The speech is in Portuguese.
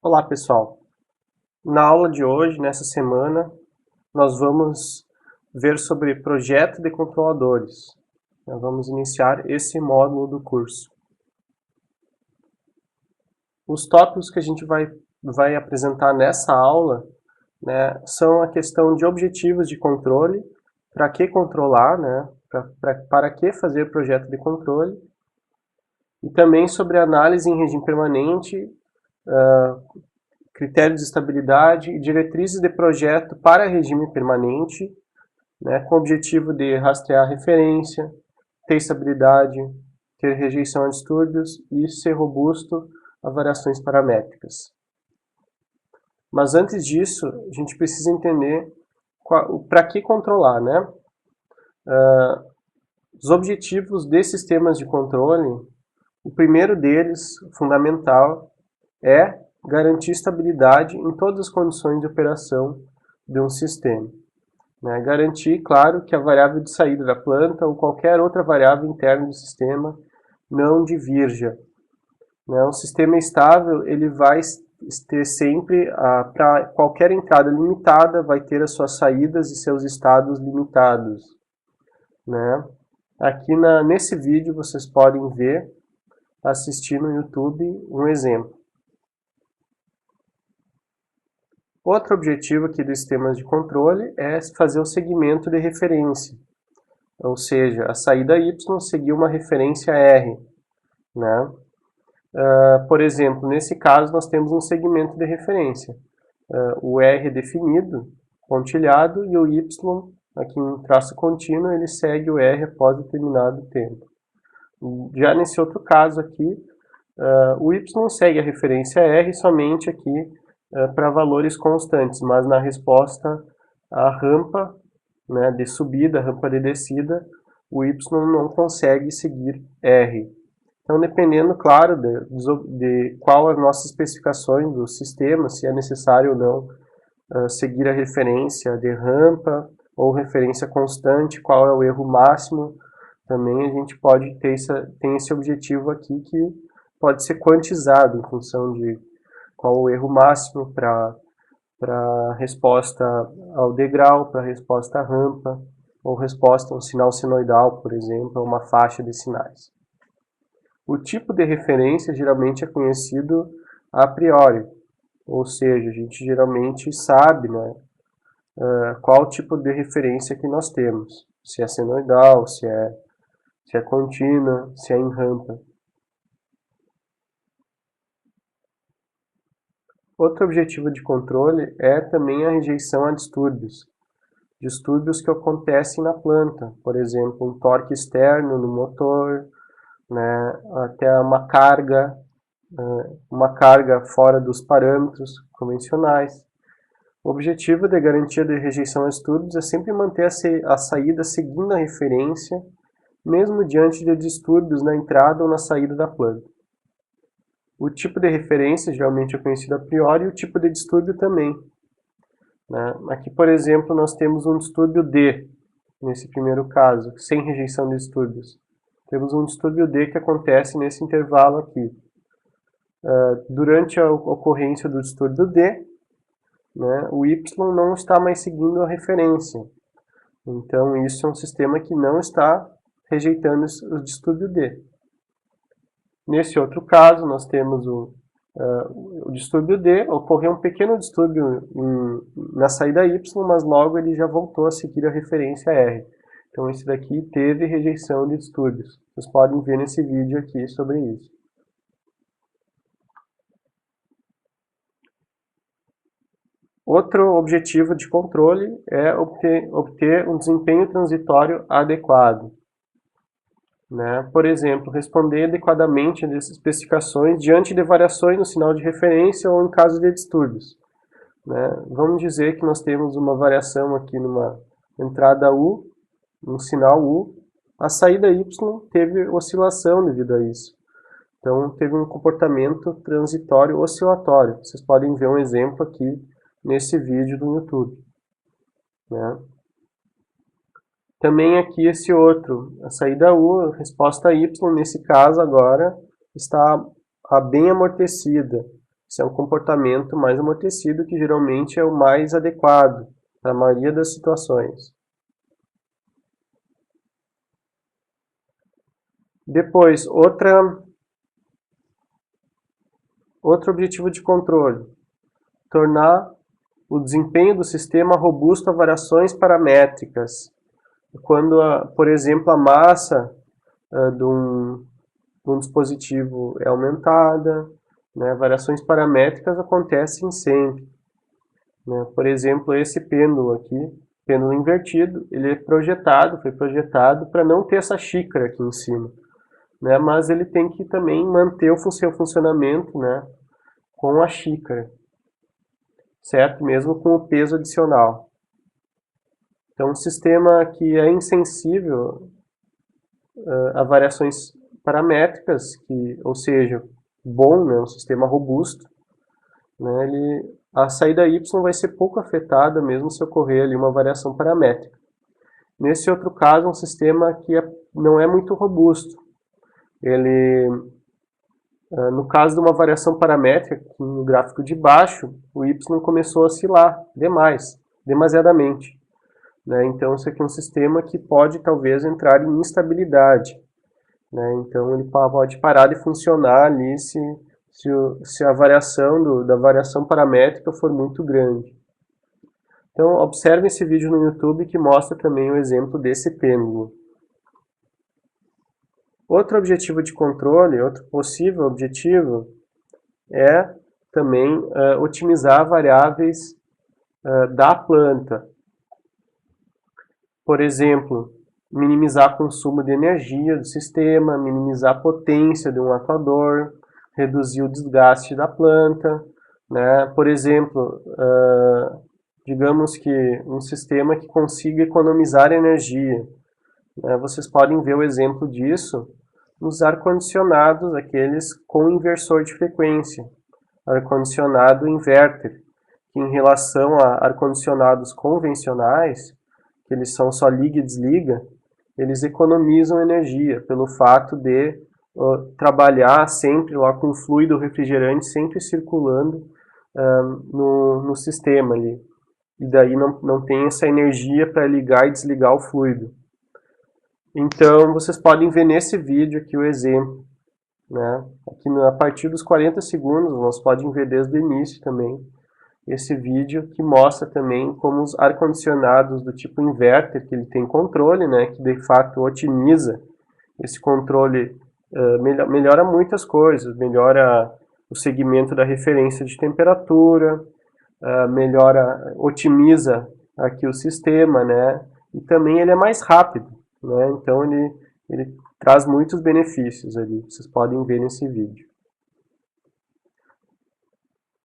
Olá pessoal, na aula de hoje, nessa semana, nós vamos ver sobre projeto de controladores. Nós vamos iniciar esse módulo do curso. Os tópicos que a gente vai apresentar nessa aula, são a questão de objetivos de controle, para que controlar, para que fazer projeto de controle, e também sobre análise em regime permanente, critérios de estabilidade e diretrizes de projeto para regime permanente, com o objetivo de rastrear referência, ter estabilidade, ter rejeição a distúrbios e ser robusto a variações paramétricas. Mas antes disso, a gente precisa entender para que controlar, os objetivos de sistemas de controle, o primeiro deles, fundamental, é garantir estabilidade em todas as condições de operação de um sistema. Garantir, claro, que a variável de saída da planta ou qualquer outra variável interna do sistema não divirja. Um sistema estável ele vai ter sempre, para qualquer entrada limitada, vai ter as suas saídas e seus estados limitados. Aqui nesse vídeo vocês podem ver, assistir no YouTube, um exemplo. Outro objetivo aqui dos sistemas de controle é fazer o segmento de referência, ou seja, a saída Y seguir uma referência R. Por exemplo, nesse caso nós temos um segmento de referência, o R definido, pontilhado, e o Y, aqui em traço contínuo, ele segue o R após determinado tempo. Já nesse outro caso aqui, o Y segue a referência R somente aqui para valores constantes, mas na resposta à rampa de subida, rampa de descida, o Y não consegue seguir R. Então, dependendo, claro, de qual as nossas especificações do sistema, se é necessário ou não seguir a referência de rampa ou referência constante, qual é o erro máximo, também a gente pode ter tem esse objetivo aqui que pode ser quantizado em função de qual o erro máximo para resposta ao degrau, para resposta à rampa, ou resposta a um sinal senoidal, por exemplo, a uma faixa de sinais. O tipo de referência geralmente é conhecido a priori, ou seja, a gente geralmente sabe qual tipo de referência que nós temos, se é senoidal, se é contínua, se é em rampa. Outro objetivo de controle é também a rejeição a distúrbios. Distúrbios que acontecem na planta, por exemplo, um torque externo no motor, até uma carga fora dos parâmetros convencionais. O objetivo de garantia de rejeição a distúrbios é sempre manter a saída seguindo a referência, mesmo diante de distúrbios na entrada ou na saída da planta. O tipo de referência geralmente é conhecido a priori e o tipo de distúrbio também. Aqui, por exemplo, nós temos um distúrbio D, nesse primeiro caso, sem rejeição de distúrbios. Temos um distúrbio D que acontece nesse intervalo aqui. Durante a ocorrência do distúrbio D, o Y não está mais seguindo a referência. Então, isso é um sistema que não está rejeitando o distúrbio D. Nesse outro caso, nós temos o distúrbio D, ocorreu um pequeno distúrbio na saída Y, mas logo ele já voltou a seguir a referência R. Então, esse daqui teve rejeição de distúrbios. Vocês podem ver nesse vídeo aqui sobre isso. Outro objetivo de controle é obter um desempenho transitório adequado. Por exemplo, responder adequadamente às especificações diante de variações no sinal de referência ou em caso de distúrbios. Vamos dizer que nós temos uma variação aqui numa entrada U, um sinal U, a saída Y teve oscilação devido a isso. Então, teve um comportamento transitório oscilatório. Vocês podem ver um exemplo aqui nesse vídeo do YouTube. Também aqui esse outro, a saída U, a resposta Y, nesse caso agora, está bem amortecida. Esse é um comportamento mais amortecido que geralmente é o mais adequado para a maioria das situações. Depois, outro objetivo de controle: tornar o desempenho do sistema robusto a variações paramétricas. Quando, por exemplo, a massa de um dispositivo é aumentada, né, variações paramétricas acontecem sempre. Né? Por exemplo, esse pêndulo aqui, pêndulo invertido, ele foi projetado para não ter essa xícara aqui em cima. Né? Mas ele tem que também manter o seu funcionamento, né, com a xícara, certo? Mesmo com o peso adicional. Então, um sistema que é insensível a variações paramétricas, ou seja, bom, né, um sistema robusto, né, a saída Y vai ser pouco afetada mesmo se ocorrer ali uma variação paramétrica. Nesse outro caso, um sistema que não é muito robusto. No caso de uma variação paramétrica, no gráfico de baixo, o Y começou a oscilar demasiadamente. Né? Então, isso aqui é um sistema que pode talvez entrar em instabilidade. Né? Então, ele pode parar de funcionar ali se a variação da variação paramétrica for muito grande. Então, observe esse vídeo no YouTube que mostra também o exemplo desse pêndulo. Outro objetivo de controle, outro possível objetivo, é também otimizar variáveis da planta. Por exemplo, minimizar consumo de energia do sistema, minimizar a potência de um atuador, reduzir o desgaste da planta. Né? Por exemplo, digamos que um sistema que consiga economizar energia. Né? Vocês podem ver o exemplo disso nos ar-condicionados, aqueles com inversor de frequência, ar-condicionado inverter, que em relação a ar-condicionados convencionais, que eles são só liga e desliga, eles economizam energia pelo fato de trabalhar sempre lá com o fluido refrigerante sempre circulando no sistema ali. E daí não tem essa energia para ligar e desligar o fluido. Então, vocês podem ver nesse vídeo aqui o exemplo. Né? Aqui a partir dos 40 segundos, nós podemos ver desde o início também, esse vídeo que mostra também como os ar-condicionados do tipo inverter, que ele tem controle, né, que de fato otimiza esse controle, melhora muitas coisas, melhora o segmento da referência de temperatura, otimiza aqui o sistema, né, e também ele é mais rápido, né, então ele traz muitos benefícios ali, vocês podem ver nesse vídeo.